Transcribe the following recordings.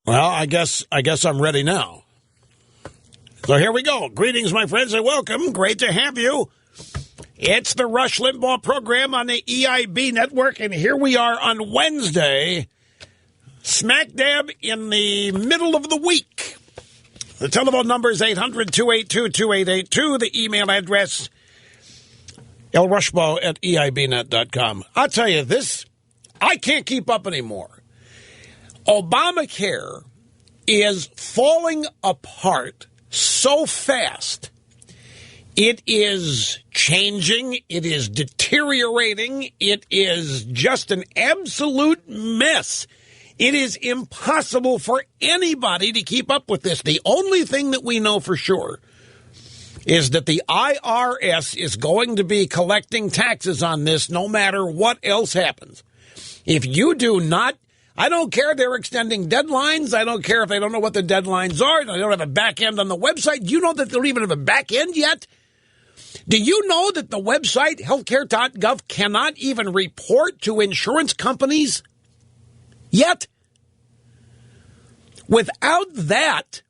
Well, I guess I'm ready now. So here we go. Greetings, my friends, and welcome. Great to have you. It's the Rush Limbaugh program on the EIB network, and here we are on Wednesday, smack dab in the middle of the week. The telephone number is 800-282-2882. The email address, lrushbaugh@eibnet.com. I'll tell you this, I can't keep up anymore. Obamacare is falling apart so fast. It is changing. It is deteriorating. It is just an absolute mess. It is impossible for anybody to keep up with this. The only thing that we know for sure is that the IRS is going to be collecting taxes on this no matter what else happens. If you do not, I don't care they're extending deadlines. I don't care if they don't know what the deadlines are. They don't have a back end on the website. Do you know that they don't even have a back end yet? Do you know that the website, healthcare.gov, cannot even report to insurance companies yet? Without that,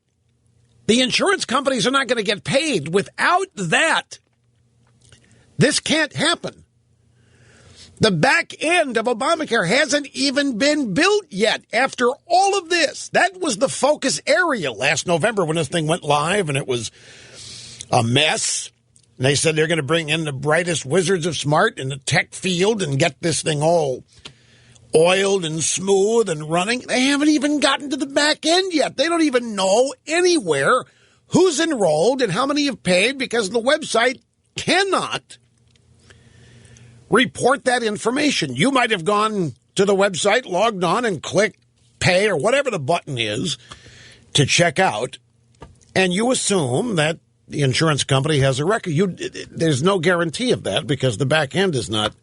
the insurance companies are not going to get paid. Without that, this can't happen. The back end of Obamacare hasn't even been built yet after all of this. That was the focus area last November when this thing went live, and it was a mess. And they said they're going to bring in the brightest wizards of smart in the tech field and get this thing all oiled and smooth and running. They haven't even gotten to the back end yet. They don't even know anywhere who's enrolled and how many have paid because the website cannot report that information. You might have gone to the website, logged on, and clicked pay or whatever the button is to check out, and you assume that the insurance company has a record. There's no guarantee of that because the back end is not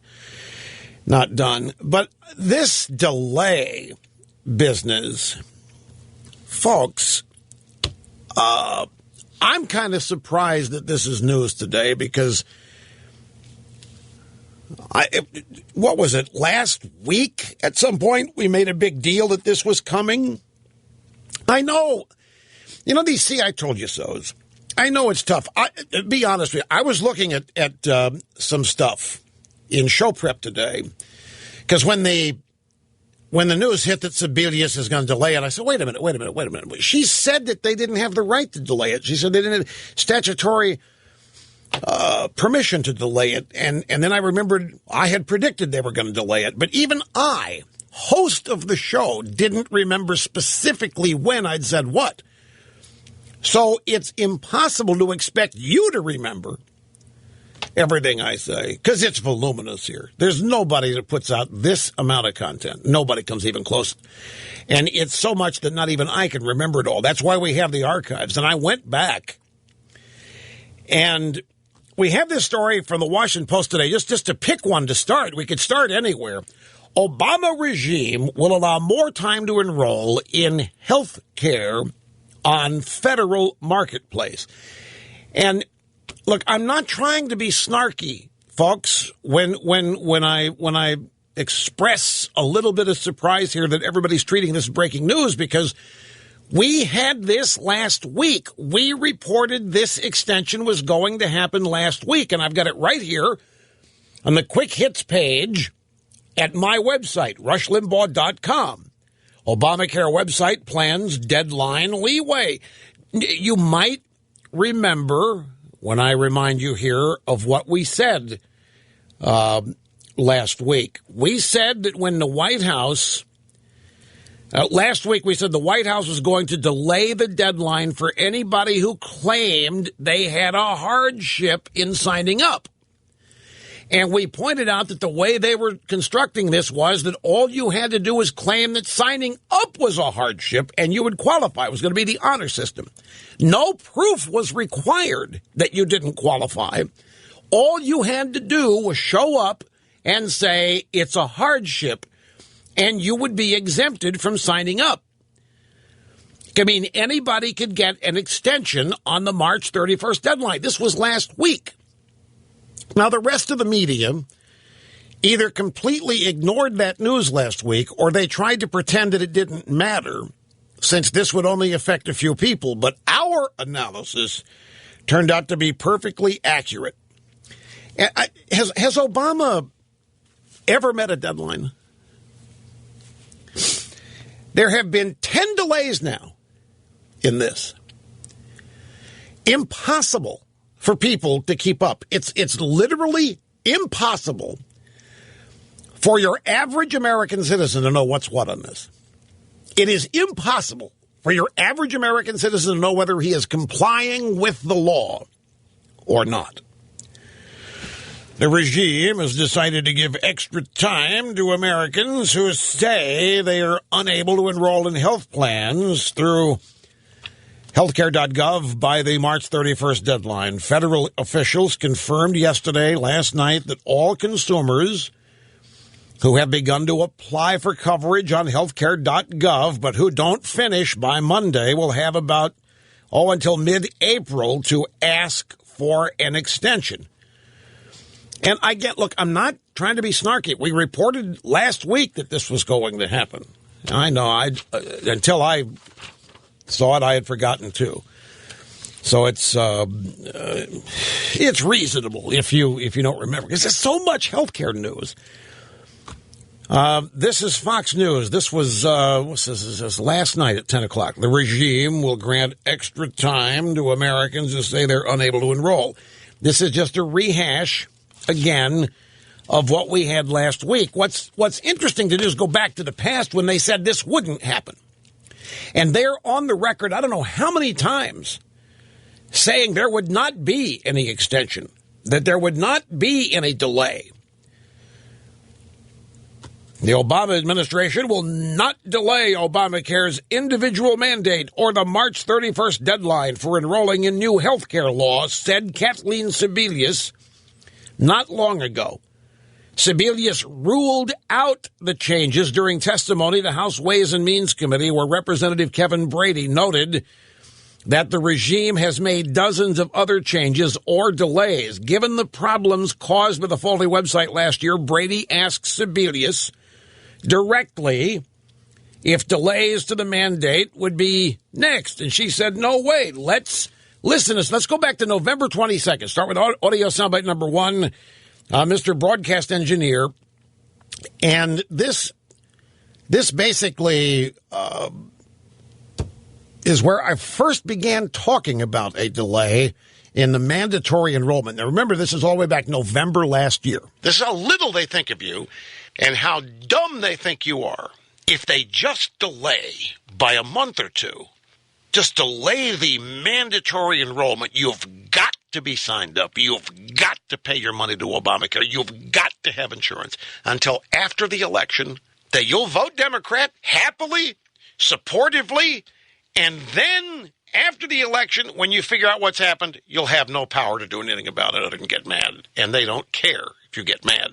done. But this delay business, folks, I'm kind of surprised that this is news today because what was it, last week at some point we made a big deal that this was coming? I know. You know, these see I told you so's. I know it's tough. Be honest with you, I was looking at some stuff in show prep today because when the news hit that Sebelius is going to delay it, I said, wait a minute. She said that they didn't have the right to delay it. She said they didn't have statutory permission to delay it. And then I remembered I had predicted they were going to delay it. But even I, host of the show, didn't remember specifically when I'd said what. So it's impossible to expect you to remember everything I say because it's voluminous here. There's nobody that puts out this amount of content. Nobody comes even close. And it's so much that not even I can remember it all. That's why we have the archives. And I went back and we have this story from the Washington Post today, just to pick one to start. We could start anywhere. Obama regime will allow more time to enroll in health care on federal marketplace. And look, I'm not trying to be snarky, folks, when I express a little bit of surprise here that everybody's treating this as breaking news because we had this last week. We reported this extension was going to happen last week, and I've got it right here on the quick hits page at my website, rushlimbaugh.com. Obamacare website plans deadline leeway. You might remember when I remind you here of what we said last week. We said that when the White House, last week we said the White House was going to delay the deadline for anybody who claimed they had a hardship in signing up. And we pointed out that the way they were constructing this was that all you had to do was claim that signing up was a hardship and you would qualify. It was going to be the honor system. No proof was required that you didn't qualify. All you had to do was show up and say it's a hardship and you would be exempted from signing up. I mean, anybody could get an extension on the March 31st deadline. This was last week. Now, the rest of the media either completely ignored that news last week or they tried to pretend that it didn't matter since this would only affect a few people. But our analysis turned out to be perfectly accurate. Has Obama ever met a deadline? There have been 10 delays now in this. Impossible for people to keep up. It's literally impossible for your average American citizen to know what's what on this. It is impossible for your average American citizen to know whether he is complying with the law or not. The regime has decided to give extra time to Americans who say they are unable to enroll in health plans through healthcare.gov by the March 31st deadline. Federal officials confirmed last night, that all consumers who have begun to apply for coverage on healthcare.gov but who don't finish by Monday will have until mid-April to ask for an extension. And I'm not trying to be snarky. We reported last week that this was going to happen. I know, until I saw it, I had forgotten too. So it's reasonable if you don't remember, because there's so much healthcare news. This is Fox News. This was this last night at 10 o'clock. The regime will grant extra time to Americans who say they're unable to enroll. This is just a rehash again of what we had last week. What's interesting to do is go back to the past when they said this wouldn't happen. And they're on the record, I don't know how many times, saying there would not be any extension, that there would not be any delay. The Obama administration will not delay Obamacare's individual mandate or the March 31st deadline for enrolling in new health care laws, said Kathleen Sebelius not long ago. Sebelius ruled out the changes during testimony to House Ways and Means Committee, where Representative Kevin Brady noted that the regime has made dozens of other changes or delays. Given the problems caused by the faulty website last year, Brady asked Sebelius directly if delays to the mandate would be next. And she said, no way. Let's listen. Let's go back to November 22nd. Start with audio soundbite number one, Mr. Broadcast Engineer. And this basically is where I first began talking about a delay in the mandatory enrollment. Now, remember, this is all the way back November last year. This is how little they think of you and how dumb they think you are. If they just delay by a month or two, just delay the mandatory enrollment, you've got to be signed up. You've got to pay your money to Obamacare. You've got to have insurance until after the election, that you'll vote Democrat happily, supportively, and then after the election, when you figure out what's happened, you'll have no power to do anything about it other than get mad. And they don't care if you get mad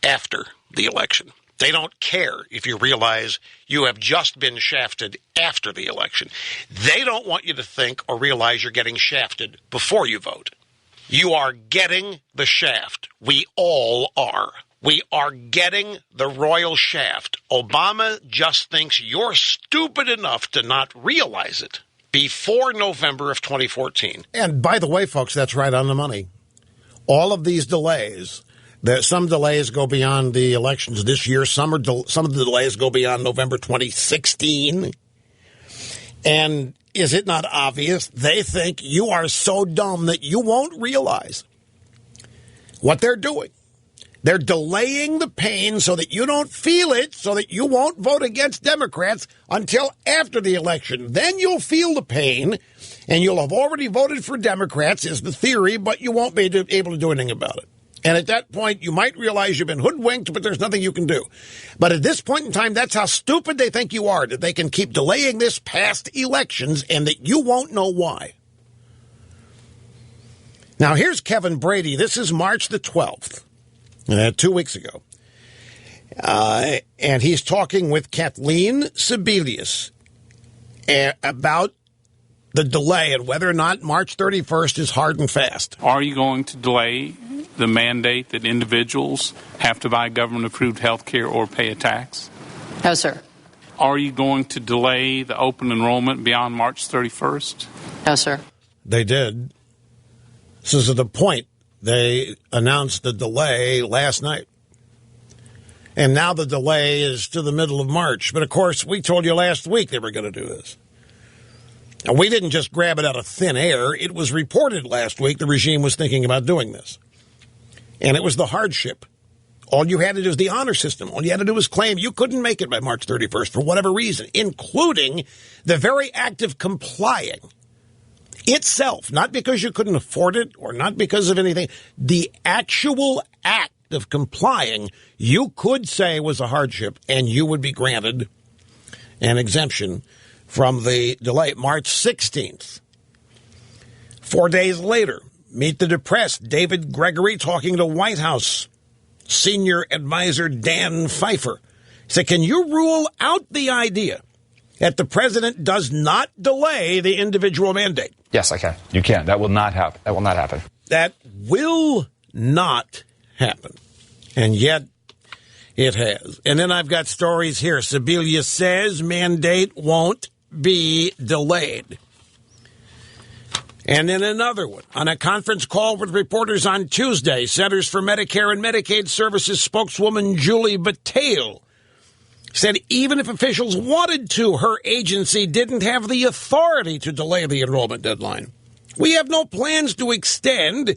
after the election. They don't care if you realize you have just been shafted after the election. They don't want you to think or realize you're getting shafted before you vote. You are getting the shaft. We all are. We are getting the royal shaft. Obama just thinks you're stupid enough to not realize it before November of 2014. And by the way, folks, that's right on the money. All of these delays, some delays go beyond the elections this year. Some of the delays go beyond November 2016. And is it not obvious? They think you are so dumb that you won't realize what they're doing. They're delaying the pain so that you don't feel it, so that you won't vote against Democrats until after the election. Then you'll feel the pain, and you'll have already voted for Democrats, is the theory, but you won't be able to do anything about it. And at that point, you might realize you've been hoodwinked, but there's nothing you can do. But at this point in time, that's how stupid they think you are, that they can keep delaying this past elections and that you won't know why. Now, here's Kevin Brady. This is March the 12th. 2 weeks ago. And he's talking with Kathleen Sebelius about the delay and whether or not March 31st is hard and fast. Are you going to delay the mandate that individuals have to buy government-approved health care or pay a tax? No, sir. are you going to delay the open enrollment beyond March 31st? No, sir. They did. This is the point. They announced the delay last night. And now the delay is to the middle of March. But, of course, we told you last week they were going to do this. And we didn't just grab it out of thin air. It was reported last week the regime was thinking about doing this. And it was the hardship. All you had to do is the honor system. All you had to do was claim you couldn't make it by March 31st for whatever reason, including the very act of complying itself, not because you couldn't afford it or not because of anything. The actual act of complying, you could say was a hardship, and you would be granted an exemption from the delay. March 16th. 4 days later, meet the depressed David Gregory talking to White House senior advisor Dan Pfeiffer. He said, can you rule out the idea that the president does not delay the individual mandate? Yes, I can. You can. That will not happen. That will not happen. That will not happen. And yet it has. And then I've got stories here. Sebelius says mandate won't be delayed. And then another one. On a conference call with reporters on Tuesday, Centers for Medicare and Medicaid Services spokeswoman Julie Battelle said even if officials wanted to, her agency didn't have the authority to delay the enrollment deadline. We have no plans to extend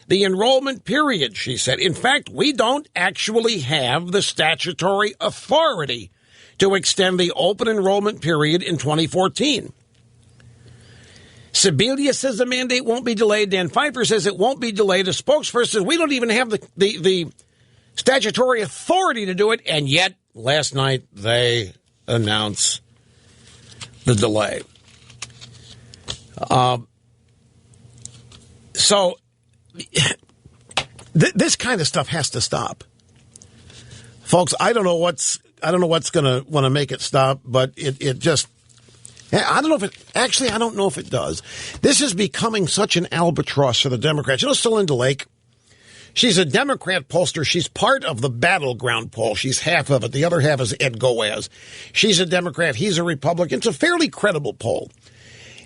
the enrollment period, she said. In fact, we don't actually have the statutory authority to extend the open enrollment period in 2014. Sebelius says the mandate won't be delayed. Dan Pfeiffer says it won't be delayed. A spokesperson says we don't even have the statutory authority to do it. And yet, last night, they announced the delay. So this kind of stuff has to stop. Folks, I don't know what's going to want to make it stop, but it just, I don't know if it does. This is becoming such an albatross for the Democrats. You know, Celinda Lake, she's a Democrat pollster. She's part of the Battleground poll. She's half of it. The other half is Ed Goaz. She's a Democrat. He's a Republican. It's a fairly credible poll.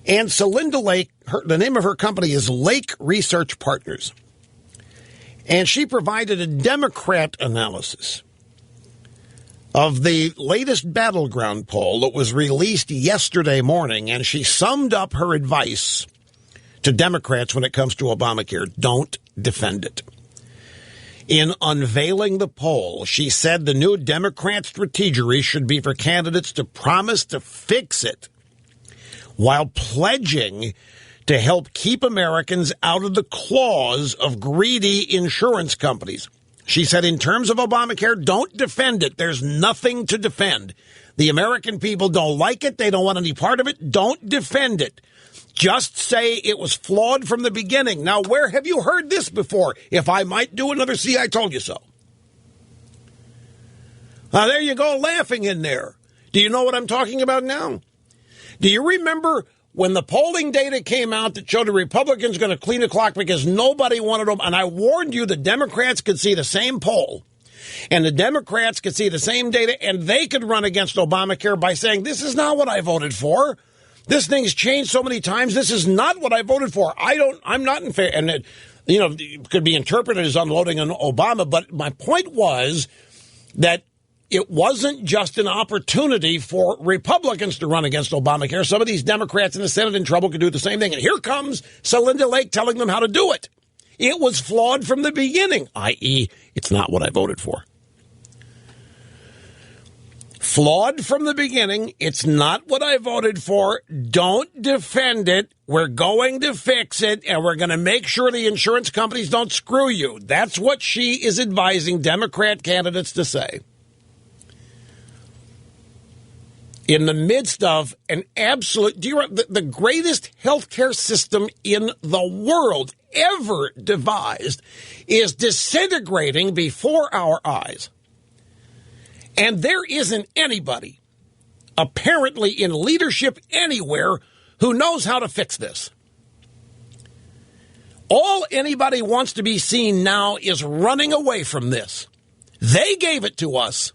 And Celinda Lake, the name of her company is Lake Research Partners. And she provided a Democrat analysis of the latest Battleground poll that was released yesterday morning, and she summed up her advice to Democrats when it comes to Obamacare. Don't defend it. In unveiling the poll, she said the new Democrat strategy should be for candidates to promise to fix it while pledging to help keep Americans out of the claws of greedy insurance companies. She said, in terms of Obamacare, don't defend it. There's nothing to defend. The American people don't like it. They don't want any part of it. Don't defend it. Just say it was flawed from the beginning. Now, where have you heard this before? If I might do another See, I Told You So. Now, there you go, laughing in there. Do you know what I'm talking about now? Do you remember when the polling data came out that showed the Republicans going to clean the clock because nobody wanted them? And I warned you the Democrats could see the same poll and the Democrats could see the same data and they could run against Obamacare by saying, this is not what I voted for. This thing's changed so many times. This is not what I voted for. I'm not in favor. And it could be interpreted as unloading on Obama. But my point was that it wasn't just an opportunity for Republicans to run against Obamacare. Some of these Democrats in the Senate in trouble could do the same thing. And here comes Celinda Lake telling them how to do it. It was flawed from the beginning, i.e., it's not what I voted for. Flawed from the beginning. It's not what I voted for. Don't defend it. We're going to fix it, and we're going to make sure the insurance companies don't screw you. That's what she is advising Democrat candidates to say. In the midst of an absolute, the greatest healthcare system in the world ever devised is disintegrating before our eyes. And there isn't anybody, apparently in leadership anywhere, who knows how to fix this. All anybody wants to be seen now is running away from this. They gave it to us.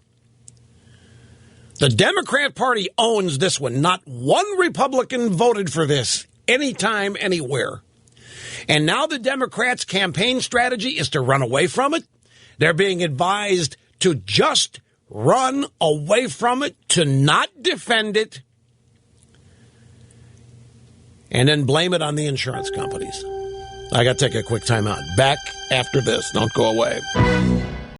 The Democrat Party owns this one. Not one Republican voted for this anytime, anywhere. And now the Democrats' campaign strategy is to run away from it. They're being advised to just run away from it, to not defend it, and then blame it on the insurance companies. I got to take a quick time out. Back after this. Don't go away.